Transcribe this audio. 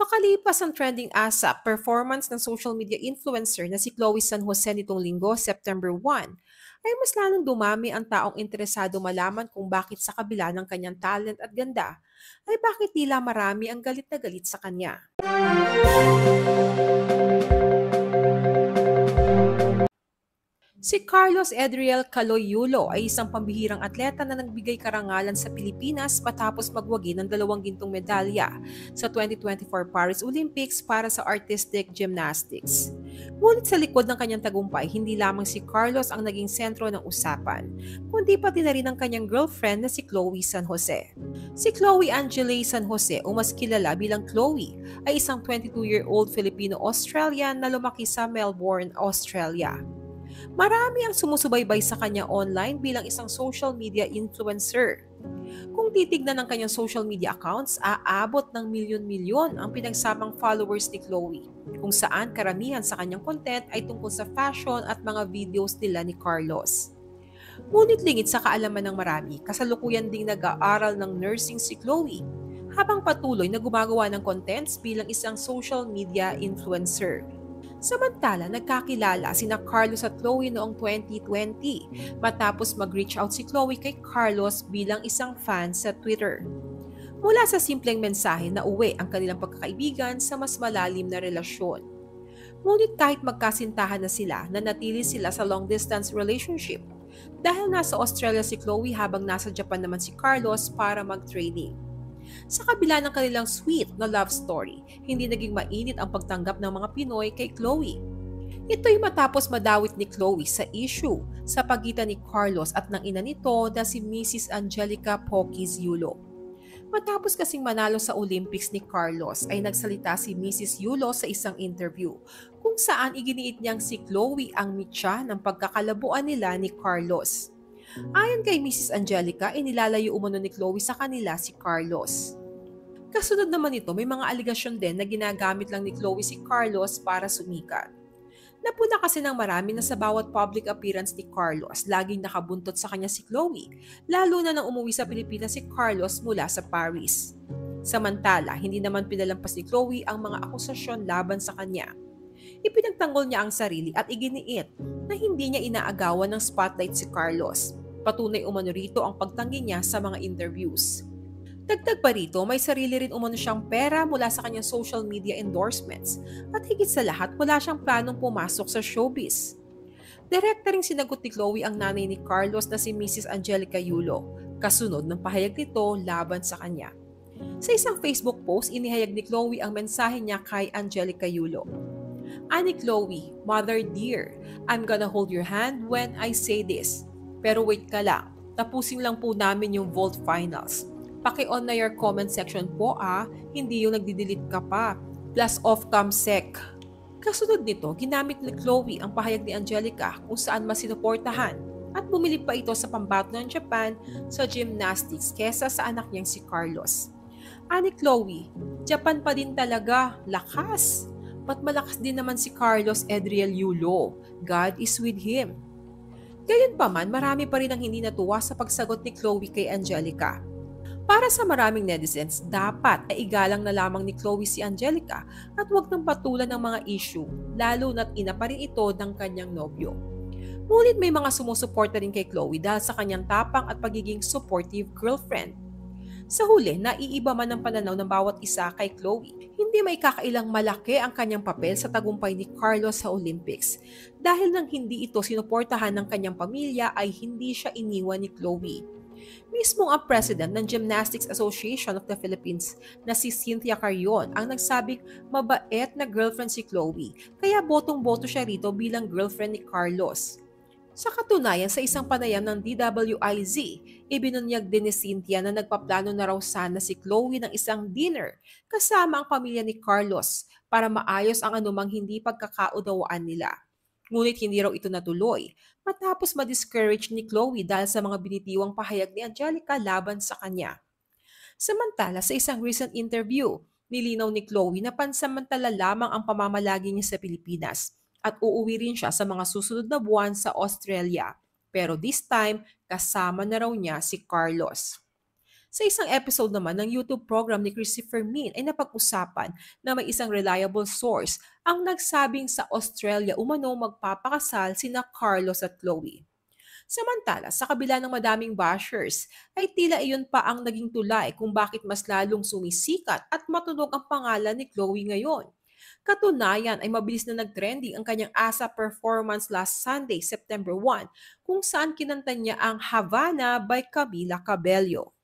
Makalipas ang trending ASAP performance ng social media influencer na si Chloe San Jose nitong linggo, September 1, ay mas lalong dumami ang taong interesado malaman kung bakit sa kabila ng kanyang talent at ganda, ay bakit tila marami ang galit na galit sa kanya. Si Carlos Edriel Caloyulo ay isang pambihirang atleta na nagbigay karangalan sa Pilipinas matapos magwagi ng 2 gintong medalya sa 2024 Paris Olympics para sa artistic gymnastics. Ngunit sa likod ng kanyang tagumpay, hindi lamang si Carlos ang naging sentro ng usapan, kundi pati na rin ang kanyang girlfriend na si Chloe San Jose. Si Chloe Angele San Jose, o mas kilala bilang Chloe, ay isang 22-year-old Filipino-Australian na lumaki sa Melbourne, Australia. Marami ang sumusubaybay sa kanya online bilang isang social media influencer. Kung titignan ng kanyang social media accounts, aabot ng milyon-milyon ang pinagsamang followers ni Chloe, kung saan karamihan sa kanyang content ay tungkol sa fashion at mga videos nila ni Carlos. Ngunit lingid sa kaalaman ng marami, kasalukuyan ding nag-aaral ng nursing si Chloe, habang patuloy na gumagawa ng contents bilang isang social media influencer. Samantala, nagkakilala sina Carlos at Chloe noong 2020 matapos mag-reach out si Chloe kay Carlos bilang isang fan sa Twitter. Mula sa simpleng mensahe na uwi ang kanilang pagkakaibigan sa mas malalim na relasyon. Ngunit kahit magkasintahan na sila, nanatili sila sa long-distance relationship dahil nasa Australia si Chloe habang nasa Japan naman si Carlos para mag-training. Sa kabila ng kanilang sweet na love story, hindi naging mainit ang pagtanggap ng mga Pinoy kay Chloe. Ito'y matapos madawit ni Chloe sa issue sa pagitan ni Carlos at ng ina nito na si Mrs. Angelica Pokis Yulo. Matapos kasing manalo sa Olympics ni Carlos ay nagsalita si Mrs. Yulo sa isang interview kung saan iginiit niyang si Chloe ang mitya ng pagkakalabuan nila ni Carlos. Ayon kay Mrs. Angelica, inilalayo umano ni Chloe sa kanila si Carlos. Kasunod naman nito, may mga aligasyon din na ginagamit lang ni Chloe si Carlos para sumikat. Napuna kasi ng marami na sa bawat public appearance ni Carlos, laging nakabuntot sa kanya si Chloe, lalo na nang umuwi sa Pilipinas si Carlos mula sa Paris. Samantala, hindi naman pinalampas ni Chloe ang mga akusasyon laban sa kanya. Ipinagtanggol niya ang sarili at iginiit na hindi niya inaagawan ng spotlight si Carlos. Patunay umano rito ang pagtanggi niya sa mga interviews. Dagdag pa rito, may sarili rin umano siyang pera mula sa kanyang social media endorsements at higit sa lahat wala siyang planong pumasok sa showbiz. Direkta ring sinagot ni Chloe ang nanay ni Carlos na si Mrs. Angelica Yulo, kasunod ng pahayag nito laban sa kanya. Sa isang Facebook post, inihayag ni Chloe ang mensahe niya kay Angelica Yulo. Ani Chloe, Mother dear, I'm gonna hold your hand when I say this. Pero wait ka lang, tapusin lang po namin yung Vault Finals. Paki-on na your comment section po hindi yung nagdi-delete ka pa. Plus off-cam sec. Kasunod nito, ginamit ni Chloe ang pahayag ni Angelica kung saan mas sinuportahan at bumili pa ito sa pambato ng Japan sa gymnastics kesa sa anak niyang si Carlos. Ani Chloe, Japan pa din talaga, lakas. Ba't malakas din naman si Carlos Edriel Yulo? God is with him. Gayunpaman, marami pa rin ang hindi natuwa sa pagsagot ni Chloe kay Angelica. Para sa maraming netizens, dapat ay igalang na lamang ni Chloe si Angelica at huwag nang patulan ng mga issue, lalo na't ina pa rin ito ng kanyang nobyo. Ngunit may mga sumusuporta rin kay Chloe dahil sa kanyang tapang at pagiging supportive girlfriend. Sa huli, naiiba man ang pananaw ng bawat isa kay Chloe. Hindi may kakailang malaki ang kanyang papel sa tagumpay ni Carlos sa Olympics. Dahil nang hindi ito sinuportahan ng kanyang pamilya ay hindi siya iniwan ni Chloe. Mismong ang president ng Gymnastics Association of the Philippines na si Cynthia Carrion ang nagsabing mabait na girlfriend si Chloe, kaya botong-boto siya rito bilang girlfriend ni Carlos. Sa katunayan, sa isang panayam ng DWIZ, ibinunyag din ni Cynthia na nagpaplano na raw sana si Chloe ng isang dinner kasama ang pamilya ni Carlos para maayos ang anumang hindi pagkakaunawaan nila. Ngunit hindi raw ito natuloy matapos ma-discourage ni Chloe dahil sa mga binitiwang pahayag ni Angelica laban sa kanya. Samantala, sa isang recent interview, nilinaw ni Chloe na pansamantala lamang ang pamamalagi niya sa Pilipinas at uuwi rin siya sa mga susunod na buwan sa Australia. Pero this time, kasama na raw niya si Carlos. Sa isang episode naman ng YouTube program ni Christopher Min ay napag-usapan na may isang reliable source ang nagsabing sa Australia umano magpapakasal sina Carlos at Chloe. Samantala, sa kabila ng madaming bashers, ay tila iyon pa ang naging tulay kung bakit mas lalong sumisikat at matunog ang pangalan ni Chloe ngayon. Katunayan ay mabilis na nag-trending ang kanyang ASA performance last Sunday, September 1, kung saan kinanta niya ang Havana by Camila Cabello.